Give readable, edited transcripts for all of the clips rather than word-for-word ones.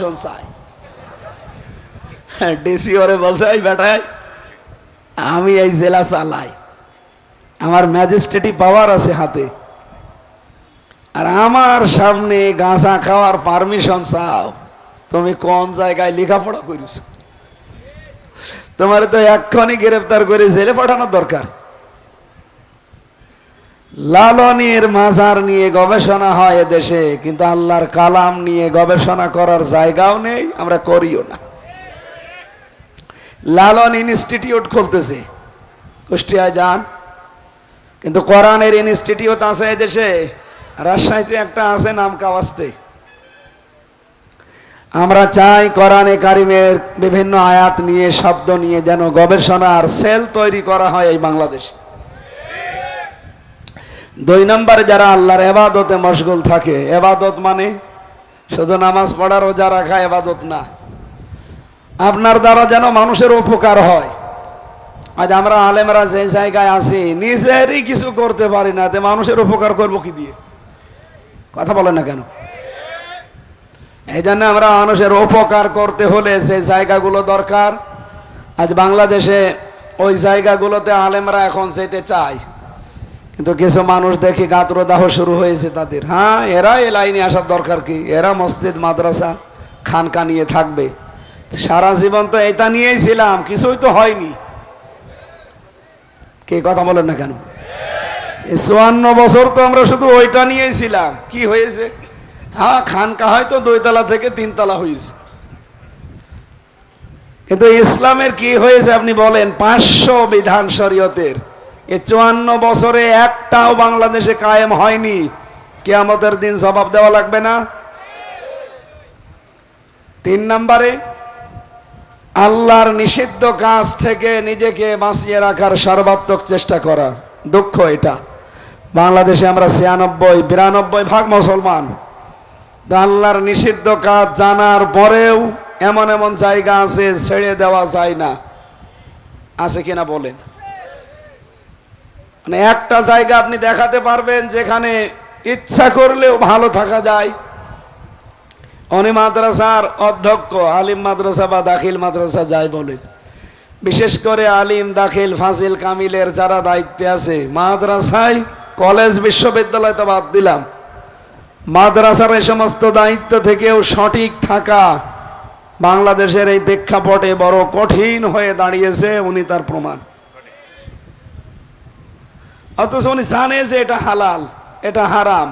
Permission চাই। DC ওরে বলছে, এই বেটায় আমি এই জেলা চালাই, আমার ম্যাজিস্ট্রেটি পাওয়ার আছে হাতে, আর আমার সামনে গাঁজা খাওয়ার পারমিশন চাও? তুমি কোন জায়গায় লেখাপড়া করিস? তোমার তো এক্ষুনি গ্রেফতার করে জেলে পাঠানোর দরকার। লালনের মাজার নিয়ে গবেষণা হয় এদেশে, কিন্তু আল্লাহর কালাম নিয়ে গবেষণা করার জায়গাও নেই, আমরা করিও না। লালন ইনস্টিটিউট খুলতেছে, কুষ্টিয়ায় যান, কিন্তু কোরআনের ইনস্টিটিউট আছে এদেশে। রাজশাহীতে একটা আছে নাম কাওয়াস্তে। আমরা চাই কোরআনে কারিমের বিভিন্ন আয়াত নিয়ে, শব্দ নিয়ে যেন গবেষণার সেল তৈরি করা হয় এই বাংলাদেশে। 2 নম্বরে যারা আল্লাহর ইবাদতে মশগুল থাকে, ইবাদত মানে শুধু নামাজ পড়া রোজা রাখা ইবাদত না, আপনার দ্বারা যেন মানুষের উপকার হয়। আজ আমরা আলেমরা যে জায়গায় আছি, নিজেরই কিছু করতে পারি না, মানুষের উপকার করবো কি দিয়ে? কথা বলেন না কেন? এই জন্য আমরা মানুষের উপকার করতে হলে যে জায়গাগুলো দরকার, আজ বাংলাদেশে ওই জায়গাগুলোতে আলেমরা এখন যেতে চায়, কিন্তু কিছু মানুষ দেখি গাত্রদাহ শুরু হয়েছে তাদের। হ্যাঁ, এরা এই লাইনে আসার দরকার কি? এরা মসজিদ মাদ্রাসা খানকা নিয়ে থাকবে। সারা জীবন তো এটা নিয়েই ছিলাম, কিছুই তো হয়নি। কে কথা বলেন না কেন? 54 বছর তো আমরা শুধু ওইটা নিয়েই ছিলাম, কি হয়েছে? হ্যাঁ, খানকা হয়তো 2 তলা থেকে 3 তলা হয়েছে, কিন্তু ইসলামের কি হয়েছে আপনি বলেন? 500 বিধান শরীয়তের এই 54 বছরে একটাও বাংলাদেশে কায়েম হয়নি। কিয়ামতের দিন জবাব দেওয়া লাগবে না? 3 নম্বরে আল্লাহর নিষিদ্ধ কাজ থেকে নিজেকে বাঁচিয়ে রাখার সর্বাত্মক চেষ্টা করা। দুঃখ এটা, বাংলাদেশে আমরা 96-92 ভাগ মুসলমান, আল্লাহর নিষিদ্ধ কাজ জানার পরেও এমন এমন জায়গা আছে ছেড়ে দেওয়া যায় না। আছে কিনা বলেন? মানে একটা জায়গা আপনি দেখাতে পারবেন যেখানে ইচ্ছা করলেও ভালো থাকা যায়? উনি মাদ্রাসার অধ্যক্ষ, আলিম মাদ্রাসা বা দাখিল মাদ্রাসা যাই বলেন, বিশেষ করে আলিম, দাখিল, ফাজিল, কামিলের যারা দায়িত্বে আছে মাদ্রাসায়, কলেজ, বিশ্ববিদ্যালয় তো বাদ দিলাম, মাদ্রাসার এই সমস্ত দায়িত্ব থেকেও সঠিক থাকা বাংলাদেশের এই প্রেক্ষাপটে বড় কঠিন হয়ে দাঁড়িয়েছে। উনি তার প্রমাণ। অথচ উনি জানে যে এটা হালাল, এটা হারাম,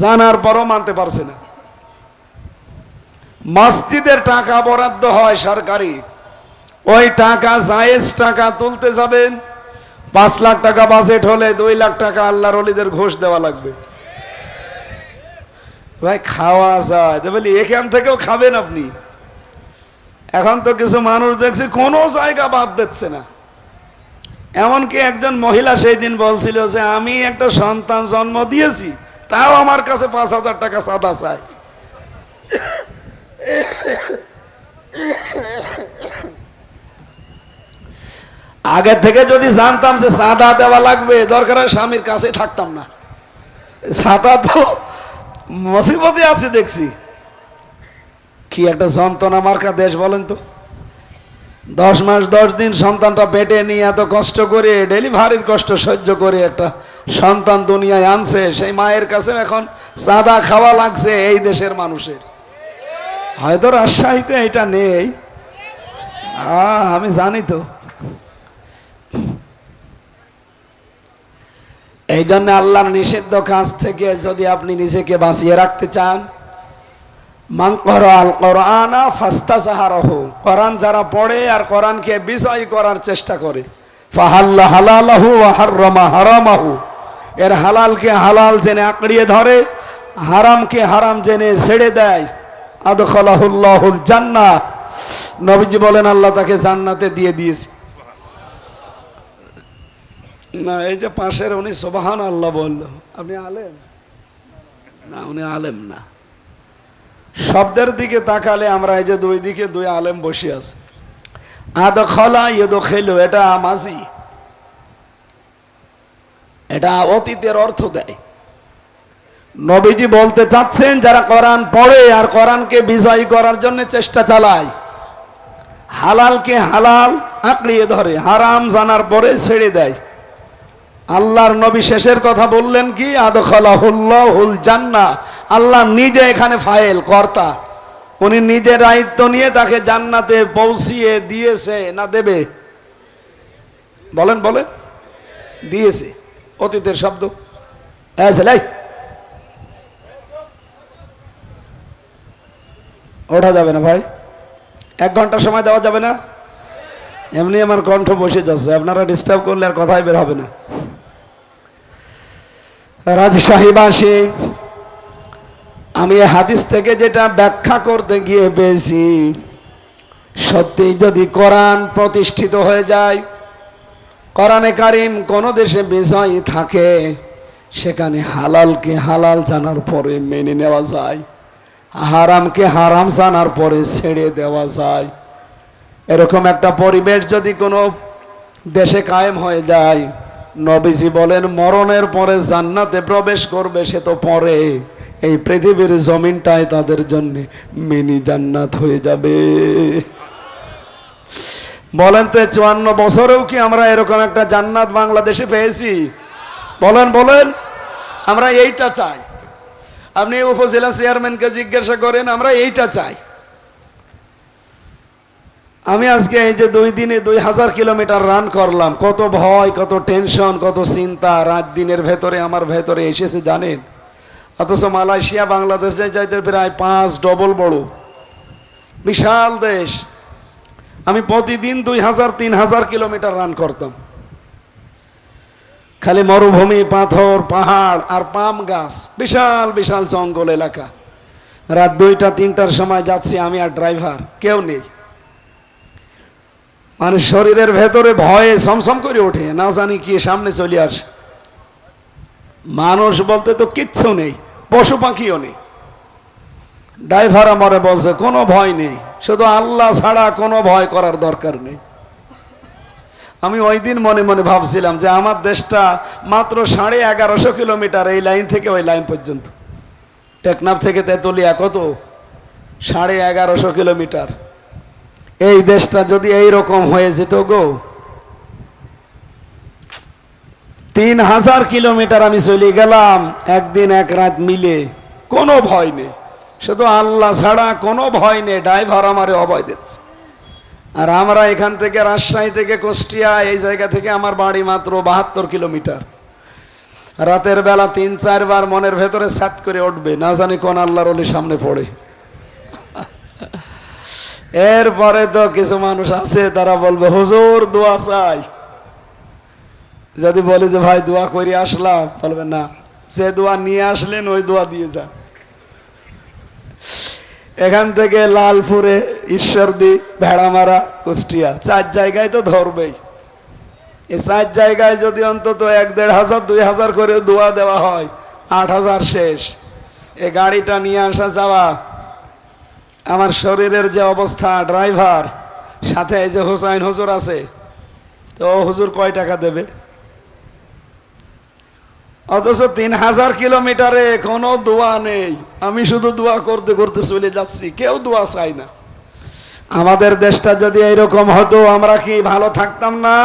জানার পরও মানতে পারছে না। মসজিদের টাকা বরাদ্দ হয় সরকারি, ওই টাকা জায়েজ টাকা তুলতে যাবেন, 5 লাখ টাকা বাজেট হলে 2 লাখ টাকা আল্লাহর ওলিদের ঘুষ দেওয়া লাগবে। ভাই খাওয়া যায় তো বলি, এখান থেকেও খাবেন আপনি? এখন তো কিছু মানুষ দেখছি কোনো জায়গা বাদ দিচ্ছে না। এমনকি একজন মহিলা সেই দিন বলছিল যে আমি একটা সন্তান জন্ম দিয়েছি, তাও আমার কাছে 5,000 টাকা চাঁদা চাই। আগে থেকে যদি জানতাম যে চাঁদা দেওয়া লাগবে, দরকার হয় স্বামীর কাছে থাকতাম না। চাঁদা তো মুসিবতে আছে দেখছি। কি একটা যন্ত্রণা মার্কা দেশ বলেন তো। 10 মাস 10 দিন সন্তানটা পেটে নিয়ে এত কষ্ট করে, ডেলিভারির কষ্ট সহ্য করে একটা সন্তান দুনিয়ায় আনছে, সেই মায়ের কাছে এখন চাঁদা খাওয়া লাগছে এই দেশের মানুষের। হয়তো রাজশাহীতে এটা নেই, আমি জানি তো। এই জন্য আল্লাহর নিষিদ্ধ কাজ থেকে যদি আপনি নিজেকে বাঁচিয়ে রাখতে চান, মান ক্বারাআল কুরআনা ফাস্তাযহারাহু, কোরআন যারা পড়ে আর কোরআনকে বিজয় করার চেষ্টা করে, ফাহাল্লা হালালাহু ওয়া হাররামা হারামাহু, এর হালালকে হালাল জেনে আঁকড়িয়ে ধরে, হারামকে হারাম জেনে ছেড়ে দেয়, আদখালাহুল্লাহুল জান্নাহ, নবীজি বলেন আল্লাহ তাকে জান্নাতে দিয়ে দিয়েছে। না, এই যে পাশের উনি সুবহানাল্লাহ বলল, আপনি আলেম না? উনি আলেম না। শব্দের দিকে তাকালে আমরা এই যে 2 দিকে 2 আলেম বসে আছে। আদখালা ইয়াদখিলু, এটা মাজি, এটা অতীতের অর্থ দেয়। নবীজি বলতে চাচ্ছেন যারা কোরআন পড়ে আর কোরআনকে বিজয়ী করার জন্য চেষ্টা চালায়, হালালকে হালাল আঁকড়িয়ে ধরে, হারাম জানার পরে ছেড়ে দেয়। আল্লাহর নবী শেষের কথা বললেন কি, আদখালাহুল্লাহুল জান্নাহ, আল্লাহ নিজে এখানে ফাইল কর্তা, উনি নিজে দায়িত্ব নিয়ে তাকে জান্নাতে পৌঁছিয়ে দিয়েছে না দেবে? বলেন বলেন, দিয়েছে। অতীতের শব্দ। ওঠা যাবে না ভাই, 1 ঘন্টা সময় দেওয়া যাবে না? এমনি আমার কণ্ঠ বসে যাচ্ছে, আপনারা ডিস্টার্ব করলে আর কথাই বের হবে না। রাজশাহীবাসী, আমি হাদিস থেকে যেটা ব্যাখ্যা করতে গিয়ে পেয়েছি, সত্যি যদি কোরআন প্রতিষ্ঠিত হয়ে যায়, কোরআনে কারিম কোন দেশে বিজয়ী থাকে, সেখানে হালালকে হালাল জানার পরে মেনে নেওয়া যায়, হারামকে হারাম জানার পরে ছেড়ে দেওয়া যায়। এরকম একটা পরিবেশ যদি কোনো দেশে কায়েম হয়ে যায়, নবীজি বলেন মরণের পরে জান্নাতে প্রবেশ করবে সে তো পরে, এই পৃথিবীর জমিনটাই তাদের জন্য মিনি জান্নাত হয়ে যাবে। বলেন তো 54 বছরেও কি আমরা এরকম একটা জান্নাত বাংলাদেশে পেয়েছি? বলেন বলেন, আমরা এইটা চাই। আপনি উপজেলা চেয়ারম্যানকে জিজ্ঞাসা করেন, আমরা এইটা চাই। আমি আজকে এই যে 2 দিনে 2000 কিলোমিটার রান করলাম, কত ভয়, কত টেনশন, কত চিন্তা রাত দিনের ভেতরে আমার ভেতরে এসেছে জানেন? অথচ মালয়েশিয়া বাংলাদেশে যাইতে প্রায় 5 ডবল বড় বিশাল দেশ। আমি প্রতিদিন 2000-3000 কিলোমিটার রান করতাম, খালি মরুভূমি, পাথর, পাহাড় আর পাম গাছ, বিশাল বিশাল জঙ্গল এলাকা। রাত 2টা-3টার সময় যাচ্ছি আমি আর ড্রাইভার, কেউ নেই। মানে শরীরের ভেতরে ভয়ে সমসম করে ওঠে, না জানি কি সামনে চলে আসে। মানুষ বলতে তো কিচ্ছু নেই, পশু পাখিও নেই। ড্রাইভার আমারে বলছে কোনো ভয় নেই, শুধু আল্লাহ ছাড়া কোনো ভয় করার দরকার নেই। আমি ওই দিন মনে মনে ভাবছিলাম যে আমার দেশটা মাত্র 1150 কিলোমিটার, এই লাইন থেকে ওই লাইন পর্যন্ত। টেকনাফ থেকে তেতুলিয়া কত? 1150 কিলোমিটার। এই দেশটা যদি এইরকম হয়ে যেত গো, 3000 কিলোমিটার আমি চলে গেলাম একদিন এক রাত মিলে, কোনো ভয় নেই, শুধু আল্লাহ ছাড়া কোনো ভয় নেই। ড্রাইভার আমারে অভয় দিচ্ছে। আর আমরা এখান থেকে রাজশাহী থেকে কুষ্টিয়া, এই জায়গা থেকে আমার বাড়ি মাত্র 72 কিলোমিটার। রাতের বেলা 3-4 বার মনের ভেতরে সাত করে উঠবে, না জানি কোন আল্লাহর ওলি সামনে পড়ে। এরপরে তো কিছু মানুষ আছে তারা বলবে হুজুর দোয়া চাই। যদি বলে যে ভাই দোয়া করে আসলাম, বলবে না, যে দোয়া নিয়ে আসলেন ওই দোয়া দিয়ে যান। এখান থেকে লালপুরে, ঈশ্বরদী, ভেড়ামারা, কুষ্টিয়া 4 জায়গায় তো ধরবেই। এই 4 জায়গায় যদি অন্তত 1-1,500-2,000 করে দোয়া দেওয়া হয়, 8,000 শেষ। এই গাড়িটা নিয়ে আসা যাওয়া, আমার শরীরের যে অবস্থা, ড্রাইভার সাথে এই যে হোসাইন হুজুর আছে, তো হুজুর কয় টাকা দেবে? অথচ 3000 কিলোমিটারে কোনো দোয়া নেই, আমি শুধু দোয়া করতে করতে চলে যাচ্ছি, কেউ দোয়া চাই না। আমাদের দেশটা যদি এইরকম হতো, আমরা কি ভালো থাকতাম না?